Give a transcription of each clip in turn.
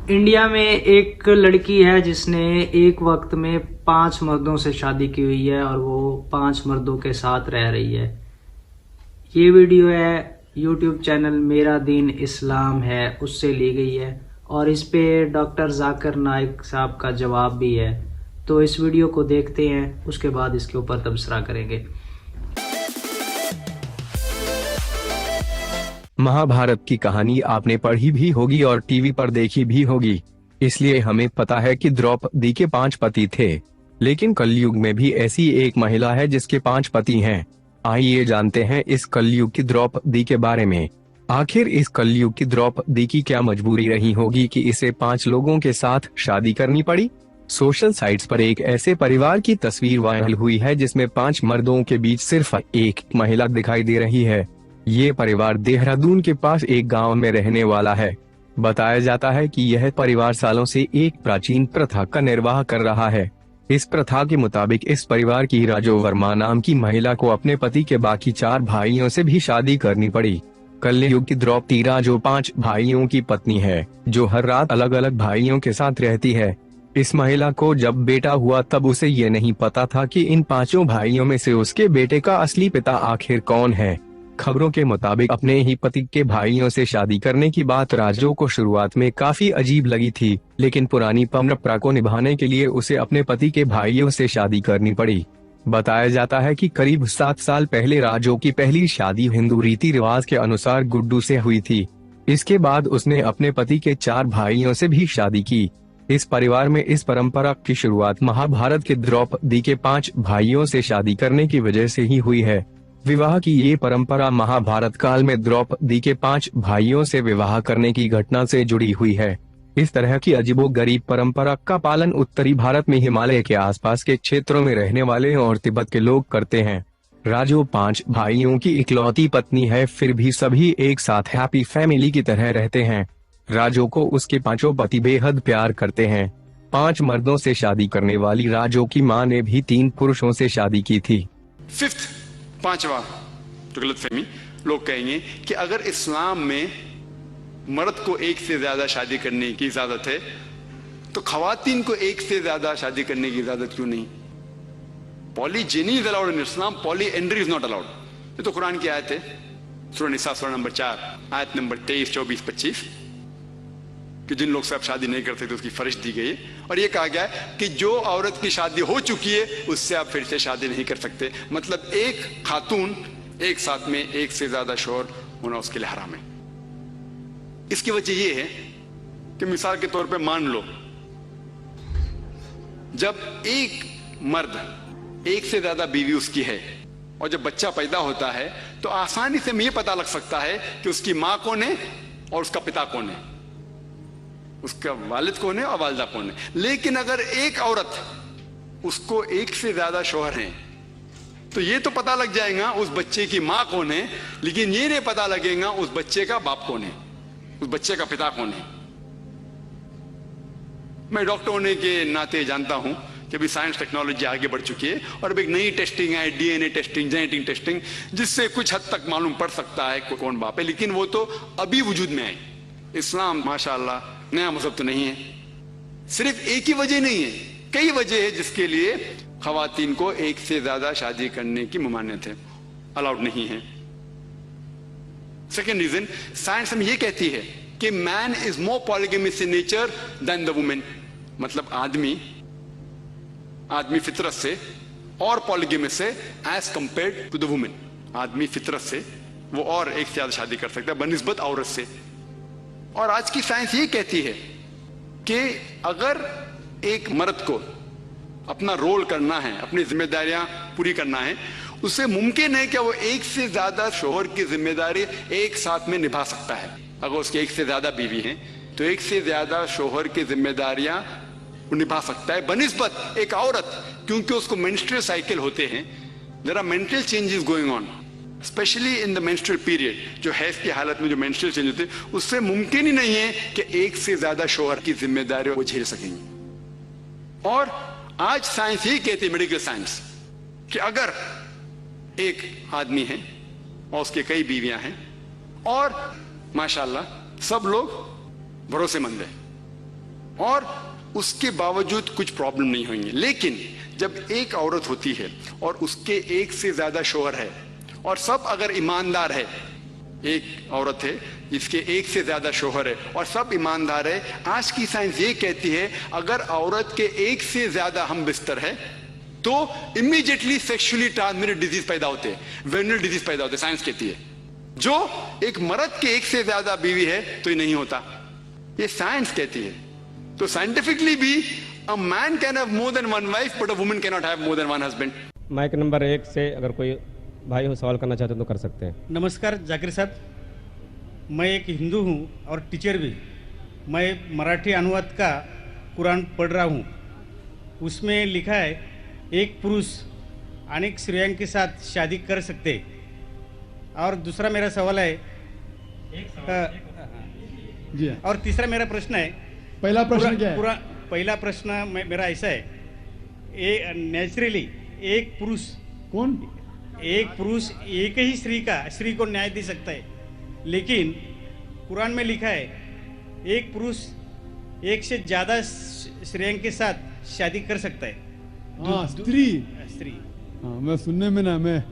India में एक लड़की है जिसने एक वक्त में 5 मर्दों से शादी की हुई है और वो 5 मर्दों के साथ रह रही है। ये वीडियो है यूट्यूब चैनल मेरा दीन इस्लाम है उससे ली गई है और इस पे डॉक्टर जाकिर नाइक साहब का जवाब भी है। तो इस वीडियो को देखते हैं, उसके बाद इसके ऊपर तबसरा करेंगे। महाभारत की कहानी आपने पढ़ी भी होगी और टीवी पर देखी भी होगी, इसलिए हमें पता है कि द्रौपदी के 5 पति थे। लेकिन कलयुग में भी ऐसी एक महिला है जिसके 5 पति हैं। आइए जानते हैं इस कलयुग की द्रौपदी के बारे में। आखिर इस कलयुग की द्रौपदी की क्या मजबूरी रही होगी कि इसे 5 लोगों के साथ शादी करनी पड़ी। सोशल साइट्स पर एक ऐसे परिवार की तस्वीर वायरल हुई है जिसमें 5 मर्दों के बीच सिर्फ एक महिला दिखाई दे रही है। ये परिवार देहरादून के पास एक गांव में रहने वाला है। बताया जाता है कि यह परिवार सालों से एक प्राचीन प्रथा का निर्वाह कर रहा है। इस प्रथा के मुताबिक इस परिवार की राजो वर्मा नाम की महिला को अपने पति के बाकी 4 भाइयों से भी शादी करनी पड़ी। कलयुग की द्रौपदी राजो 5 भाइयों की पत्नी है, जो हर रात अलग अलग भाइयों के साथ रहती है। इस महिला को जब बेटा हुआ तब उसे ये नहीं पता था कि इन 5 भाइयों में से उसके बेटे का असली पिता आखिर कौन है। खबरों के मुताबिक अपने ही पति के भाइयों से शादी करने की बात राजो को शुरुआत में काफी अजीब लगी थी, लेकिन पुरानी परंपरा को निभाने के लिए उसे अपने पति के भाइयों से शादी करनी पड़ी। बताया जाता है कि करीब 7 साल पहले राजो की पहली शादी हिंदू रीति रिवाज के अनुसार गुड्डू से हुई थी। इसके बाद उसने अपने पति के 4 भाइयों से भी शादी की। इस परिवार में इस परंपरा की शुरुआत महाभारत के द्रौपदी के 5 भाइयों से शादी करने की वजह से ही हुई है। विवाह की ये परंपरा महाभारत काल में द्रौपदी के 5 भाइयों से विवाह करने की घटना से जुड़ी हुई है। इस तरह की अजीबोगरीब परंपरा का पालन उत्तरी भारत में हिमालय के आसपास के क्षेत्रों में रहने वाले और तिब्बत के लोग करते हैं। राजो 5 भाइयों की इकलौती पत्नी है, फिर भी सभी एक साथ हैप्पी फैमिली की तरह रहते हैं। राजो को उसके 5 पति बेहद प्यार करते हैं। 5 मर्दों से शादी करने वाली राजो की मां ने भी 3 पुरुषों से शादी की थी। पांचवा जो गलतफहमी लोग कहेंगे कि अगर इस्लाम में मर्द को एक से ज्यादा शादी करने की इजाजत है तो खवातीन को एक से ज्यादा शादी करने की इजाजत क्यों नहीं। Polygyny is allowed in Islam, polyandry is not allowed. ये तो कुरान की आयत है, सूरह निसा सूरह नंबर 4 आयत नंबर 23, 24, 25 कि जिन लोग से आप शादी नहीं करते तो उसकी फरिश दी गई है और ये कहा गया है कि जो औरत की शादी हो चुकी है उससे आप फिर से शादी नहीं कर सकते। मतलब एक खातून एक साथ में एक से ज्यादा शौहर होना उसके लिए हराम है। इसकी वजह यह है कि मिसाल के तौर पे मान लो जब एक मर्द एक से ज्यादा बीवी उसकी है और जब बच्चा पैदा होता है तो आसानी से हमें यह पता लग सकता है कि उसकी मां कौन है और उसका पिता कौन है, उसका वालिद कौन है और वालिदा कौन है। लेकिन अगर एक औरत उसको एक से ज्यादा शौहर हैं तो ये तो पता लग जाएगा उस बच्चे की मां कौन है, लेकिन ये नहीं पता लगेगा उस बच्चे का बाप कौन है, उस बच्चे का पिता कौन है। मैं डॉक्टर होने के नाते जानता हूं कि अभी साइंस टेक्नोलॉजी आगे बढ़ चुकी है और अब एक नई टेस्टिंग है, डीएनए टेस्टिंग, जेनेटिक टेस्टिंग, जिससे कुछ हद तक मालूम पड़ सकता है कौन बाप है, लेकिन वो तो अभी वजूद में आई। इस्लाम माशाअल्लाह नया मजहब तो नहीं है। सिर्फ एक ही वजह नहीं है, कई वजह है जिसके लिए खवातीन को एक से ज्यादा शादी करने की ममानियत है, अलाउड नहीं है। सेकेंड रीजन, साइंस हमें यह कहती है कि man is more polygamous in nature than the women. मतलब आदमी फितरत से और पॉलीगेमस से as compared to the women. आदमी फितरत से वो और एक से ज्यादा शादी कर सकता है बनिस्बत औरत से। और आज की साइंस ये कहती है कि अगर एक मर्द को अपना रोल करना है, अपनी जिम्मेदारियां पूरी करना है, उसे मुमकिन है कि वो एक से ज्यादा शौहर की जिम्मेदारी एक साथ में निभा सकता है। अगर उसकी एक से ज्यादा बीवी हैं तो एक से ज्यादा शौहर की जिम्मेदारियां वो निभा सकता है बनिस्बत एक औरत, क्योंकि उसको मेंस्ट्रुअल साइकिल होते हैं, there are mental changes going on specially in the menstrual period. जो हैज की हालत में जो मेंस्ट्रुअल चेंज होते हैं उससे मुमकिन ही नहीं है कि एक से ज्यादा शौहर की जिम्मेदारी वो झेल सकेंगे। और आज साइंस यही कहती है, मेडिकल साइंस, कि अगर एक आदमी है और उसके कई बीवियां हैं और माशाल्लाह सब लोग भरोसेमंद है, और उसके बावजूद कुछ प्रॉब्लम नहीं होंगे। लेकिन जब एक औरत होती है और उसके एक से ज्यादा शौहर है और सब अगर ईमानदार है, एक औरत है जिसके एक से ज्यादा शौहर है और सब ईमानदार है, आज की साइंस ये कहती है अगर औरत के एक से ज्यादा हम बिस्तर है तो इमीडिएटली सेक्सुअली ट्रांसमिटेड डिजीज पैदा होते हैं, वेनरल डिजीज पैदा होते हैं, साइंस कहती है। जो एक मर्द के एक से ज्यादा बीवी है तो ये नहीं होता, ये साइंस कहती है। तो साइंटिफिकली भी a man can have more than one wife but a woman can not have more than one husband. Mike number 1 से अगर कोई भाई हो सवाल करना चाहते हो तो कर सकते हैं। नमस्कार जाकिर साहब, मैं एक हिंदू हूँ और टीचर भी। मैं मराठी अनुवाद का कुरान पढ़ रहा हूँ। उसमें लिखा है एक पुरुष अनेक स्त्रियों के साथ शादी कर सकते। और दूसरा मेरा सवाल है जी और तीसरा मेरा प्रश्न है, पहला प्रश्न क्या है? पहला प्रश्न मेरा ऐसा है, नेचुरली एक पुरुष एक ही स्त्री को न्याय दे सकता है, लेकिन कुरान में लिखा है एक पुरुष एक से ज्यादा स्त्रियों के साथ शादी कर सकता है। हाँ, स्त्री। हाँ, मैं सुनने में ना मैं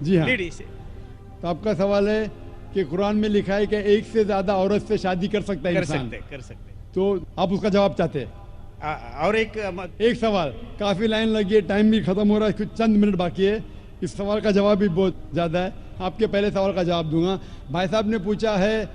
जी हाँ। लेडीज। तो आपका सवाल है कि कुरान में लिखा है कि एक से ज्यादा औरत से शादी कर सकता है इंसान। कर सकते। तो आप उसका जवाब चाहते हैं? और एक सवाल, काफी लाइन लगी है, टाइम भी खत्म हो रहा है, कुछ चंद मिनट बाकी है। इस सवाल का जवाब भी बहुत ज्यादा है, आपके पहले सवाल का जवाब दूंगा। भाई साहब ने पूछा है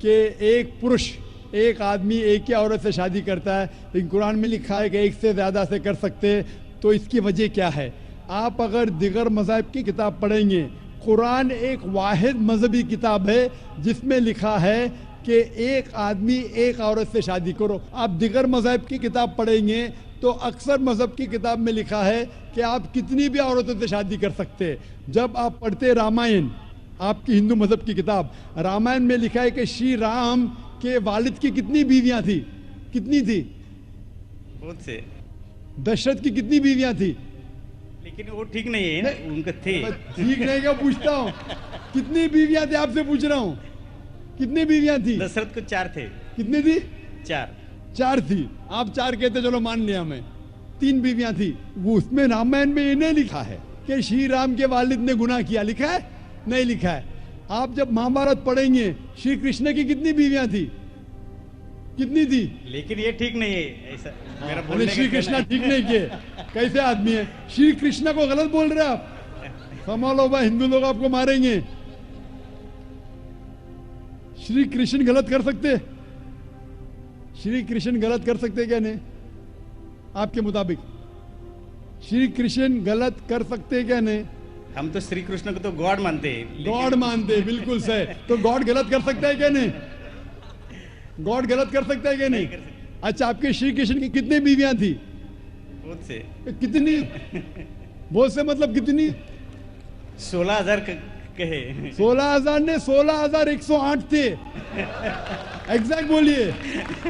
कि एक पुरुष एक आदमी एक ही औरत से शादी करता है, लेकिन कुरान में लिखा है कि एक से ज्यादा से कर सकते, तो इसकी वजह क्या है? आप अगर दिगर मज़हब की किताब पढ़ेंगे, कुरान एक वाहिद मजहबी किताब है जिसमें लिखा है कि एक आदमी एक औरत से शादी करो। आप दिगर मज़हब की किताब पढ़ेंगे तो अक्सर मज़हब की किताब में लिखा है कि आप कितनी भी औरतों से शादी कर सकते। जब आप पढ़ते रामायण, आपकी हिंदू मज़हब की किताब, रामायण में लिखा है कि श्री राम के वालिद की कितनी बीवियां थी? कितनी थी? बहुत से। दशरथ की कितनी बीवियां थी? लेकिन वो ठीक नहीं है ना, उनके थे। ठीक नहीं, क्या पूछता हूँ कितनी बीवियां थी, आपसे पूछ रहा हूँ कितनी बीवियां थी? दशरथ को 4 थे। कितनी थी? 4 थी। आप 4 कहते, चलो मान लिया मैं। 3 बीवियां थी। वो उसमें रामायण में ये नहीं लिखा है कि श्री राम के वालिद ने गुनाह किया, लिखा है? नहीं लिखा है। आप जब महाभारत पढ़ेंगे, श्री कृष्ण की कितनी बीवियां थी? कितनी थी? लेकिन ये ठीक नहीं है ऐसा मेरा बोलने का। श्री कृष्ण ठीक नहीं किए, कैसे आदमी है? श्री कृष्ण को गलत बोल रहे आप, संभालो भाई, हिंदू लोग आपको मारेंगे। श्री कृष्ण गलत कर सकते? श्री कृष्ण गलत कर सकते क्या नहीं? आपके मुताबिक श्री कृष्ण गलत कर सकते क्या नहीं? हम तो श्री कृष्ण को तो गॉड मानते हैं। गॉड मानते हैं, बिल्कुल सही। तो गॉड गलत कर सकता है क्या नहीं? गॉड गलत कर सकता है क्या नहीं? अच्छा, आपके श्री कृष्ण की कितनी बीवियां थी? बहुत से। कितनी? बहुत से मतलब कितनी? 16,000 कहे। 16,000 ने 16,108 थे। एग्जैक्ट बोलिए।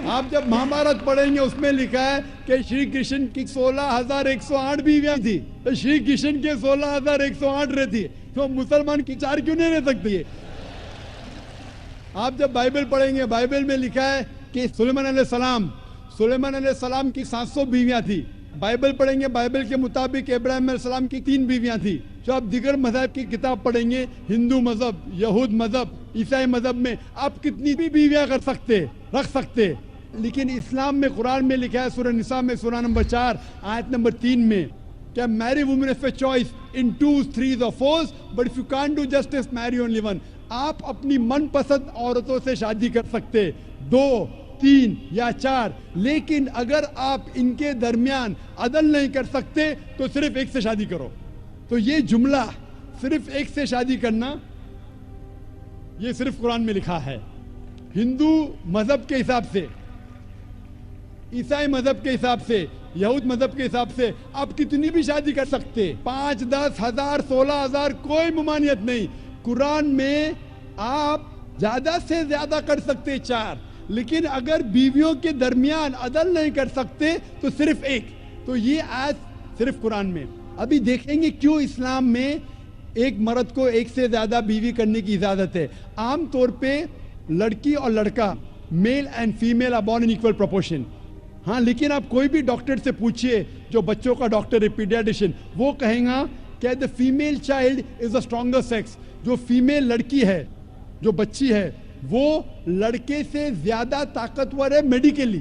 आप जब महाभारत पढ़ेंगे उसमें लिखा है कि श्री कृष्ण की 16,108 बीवियां थी, तो श्री कृष्ण के 16,108 रहती, तो मुसलमान की 4 क्यों नहीं रह सकती? आप जब बाइबल पढ़ेंगे, बाइबल में लिखा है कि सुलेमान अलैहिस्सलाम की 700 बीवियां थी। बाइबल पढ़ेंगे, बाइबल के मुताबिक इब्राहिम अलैहिस्सलाम की 3 बीवियां थी। जो आप दिगर मज़हब की किताब पढ़ेंगे, हिंदू मज़हब, यहूद मज़हब, ईसाई मज़हब में आप कितनी भी बीवियां कर सकते, रख सकते। लेकिन इस्लाम में, कुरान में लिखा है सूरह निसा में, सूरह नंबर 4 आयत नंबर 3 में, क्या marry women of choice in 2, 3 or 4, but if you can't do justice marry only one. आप अपनी मनपसंद औरतों से शादी कर सकते, 2, 3 या 4, लेकिन अगर आप इनके दरमियान अदल नहीं कर सकते तो सिर्फ एक से शादी करो। तो ये जुमला सिर्फ एक से शादी करना, ये सिर्फ कुरान में लिखा है। हिंदू मजहब के हिसाब से, ईसाई मजहब के हिसाब से, यहूद मजहब के हिसाब से आप कितनी भी शादी कर सकते, 5, 10, 1000, 16,000, कोई ममानियत नहीं। कुरान में आप ज्यादा से ज्यादा कर सकते 4, लेकिन अगर बीवियों के दरमियान अदल नहीं कर सकते तो सिर्फ एक। तो ये आज सिर्फ कुरान में। अभी देखेंगे क्यों इस्लाम में एक मर्द को एक से ज्यादा बीवी करने की इजाजत है। आमतौर पे लड़की और लड़का, male and female are born in equal proportion. हाँ, लेकिन आप कोई भी डॉक्टर से पूछिए, जो बच्चों का डॉक्टर है, पीडियाट्रिशियन, वो कहेगा कि the female child is the stronger sex. जो फीमेल लड़की है, जो बच्ची है, वो लड़के से ज्यादा ताकतवर है मेडिकली।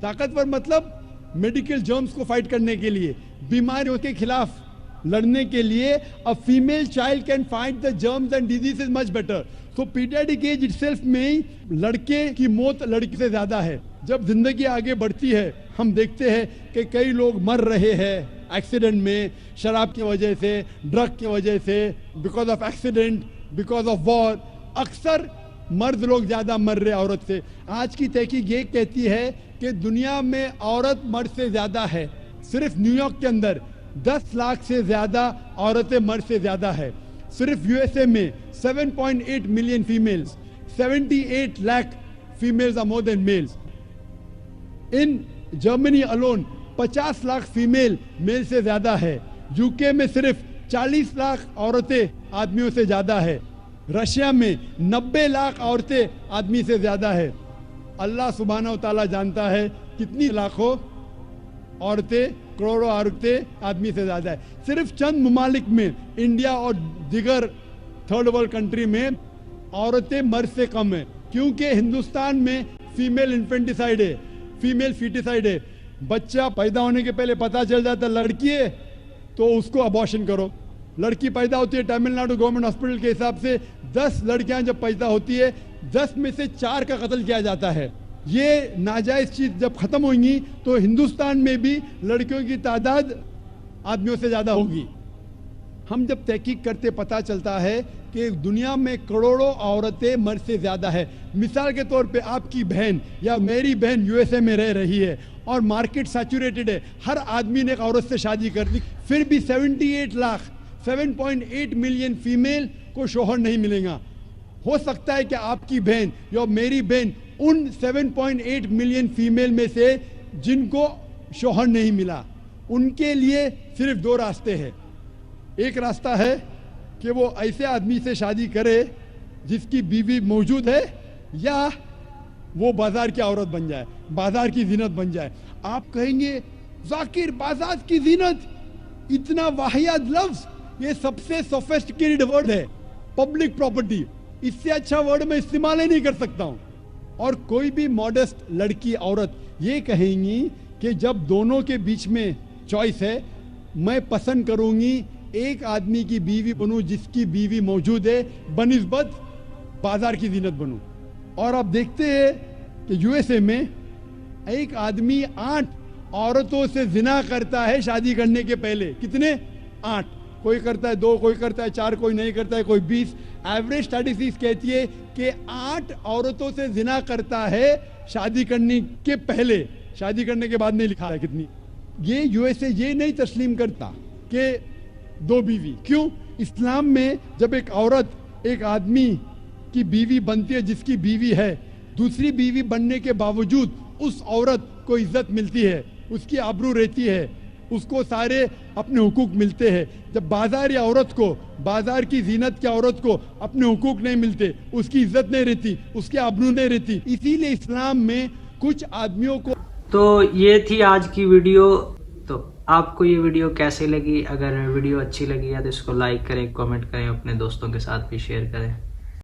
ताकतवर मतलब मेडिकल जर्म्स को फाइट करने के लिए, बीमारियों के खिलाफ लड़ने के लिए a female child can fight the germs and diseases much better. तो पीडियाट्रिक एज इटसेल्फ में ही लड़के की मौत लड़की से ज्यादा है। जब जिंदगी आगे बढ़ती है, हम देखते हैं कि कई लोग मर रहे हैं एक्सीडेंट में, शराब की वजह से, ड्रग की वजह से, because of accident, because of war. अक्सर मर्द लोग ज्यादा मर रहे औरत से। आज की तहकीक ये कहती है कि दुनिया में औरत मर्द से ज्यादा है। सिर्फ न्यूयॉर्क के अंदर 10 लाख से ज्यादा औरतें मर्द से ज्यादा है। सिर्फ यूएसए में 7.8 million females, 78 lakh females are more than males. In Germany alone 50 lakh female male से ज्यादा है। यूके में सिर्फ 40 लाख औरतें आदमियों से ज्यादा है। रशिया में 90 लाख औरतें आदमी से ज्यादा है। अल्लाह सुब्हानहू तआला जानता है कितनी लाखों औरतें, करोड़ों औरतें आदमी से ज्यादा है। सिर्फ चंद ममालिक में, इंडिया और दिगर थर्ड वर्ल्ड कंट्री में, औरतें मर्द से कम है, क्योंकि हिंदुस्तान में फीमेल इन्फेंटिसाइड है, फीमेल फीटिसाइड है। बच्चा पैदा होने के पहले पता चल जाता लड़की है तो उसको अबॉर्शन करो। लड़की पैदा होती है, तमिलनाडु गवर्नमेंट हॉस्पिटल के हिसाब से 10 लड़कियां जब पैदा होती है, 10 में से 4 का कत्ल किया जाता है। ये नाजायज चीज जब खत्म होंगी तो हिंदुस्तान में भी लड़कियों की तादाद आदमियों से ज्यादा होगी। हम जब तहकीक करते पता चलता है कि दुनिया में करोड़ों औरतें मर्द से ज्यादा है। मिसाल के तौर पे आपकी बहन या मेरी बहन यूएसए में रह रही है और मार्केट सैचुरेटेड है, हर आदमी ने एक औरत से शादी कर दी, फिर भी 78 लाख 7.8 मिलियन फीमेल को शोहर नहीं मिलेगा। हो सकता है कि आपकी बहन या मेरी बहन उन 7.8 मिलियन फीमेल में से जिनको शोहर नहीं मिला, उनके लिए सिर्फ 2 रास्ते हैं। एक रास्ता है कि वो ऐसे आदमी से शादी करे जिसकी बीवी मौजूद है, या वो बाजार की औरत बन जाए, बाजार की जीनत बन जाए। आप कहेंगे जाकिर बाजार की जीनत, इतना वाहियात लफ्ज, ये सबसे सोफिस्टिकेटेड वर्ड है, पब्लिक प्रॉपर्टी। इससे अच्छा वर्ड मैं इस्तेमाल ही नहीं कर सकता हूं। और कोई भी मॉडेस्ट लड़की औरत ये कहेंगी कि जब दोनों के बीच में चॉइस है, मैं पसंद करूंगी एक आदमी की बीवी बनूं जिसकी बीवी मौजूद है, बनिस्बत बाजार की जीनत बनूं। और आप देखते हैं कि यूएसए में एक आदमी 8 औरतों से जिना करता है शादी करने के पहले। कितने? 8। कोई करता है 2, कोई करता है 4, कोई नहीं करता है, कोई 20। एवरेज स्टैटिस्टिक्स कहती है कि 8 औरतों से जिना करता है शादी करने के पहले, शादी करने के बाद नहीं लिखा है कितनी। ये यूएसए ये नहीं तस्लीम करता कि 2 बीवी। क्यों? इस्लाम में जब एक औरत एक आदमी की बीवी बनती है जिसकी बीवी है, दूसरी बीवी बनने के बावजूद उस औरत को इज्जत मिलती है, उसकी आबरू रहती है, उसको सारे अपने हुकूक मिलते हैं। जब बाजारी औरत को, बाजार की जीनत की औरत को अपने हुकूक नहीं मिलते, उसकी इज्जत नहीं रहती, उसकी आबरू नहीं रहती। इसीलिए इस्लाम में कुछ आदमियों को। तो ये थी आज की वीडियो। तो आपको ये वीडियो कैसी लगी? अगर वीडियो अच्छी लगी है तो इसको लाइक करें, कमेंट करें, अपने दोस्तों के साथ भी शेयर करें।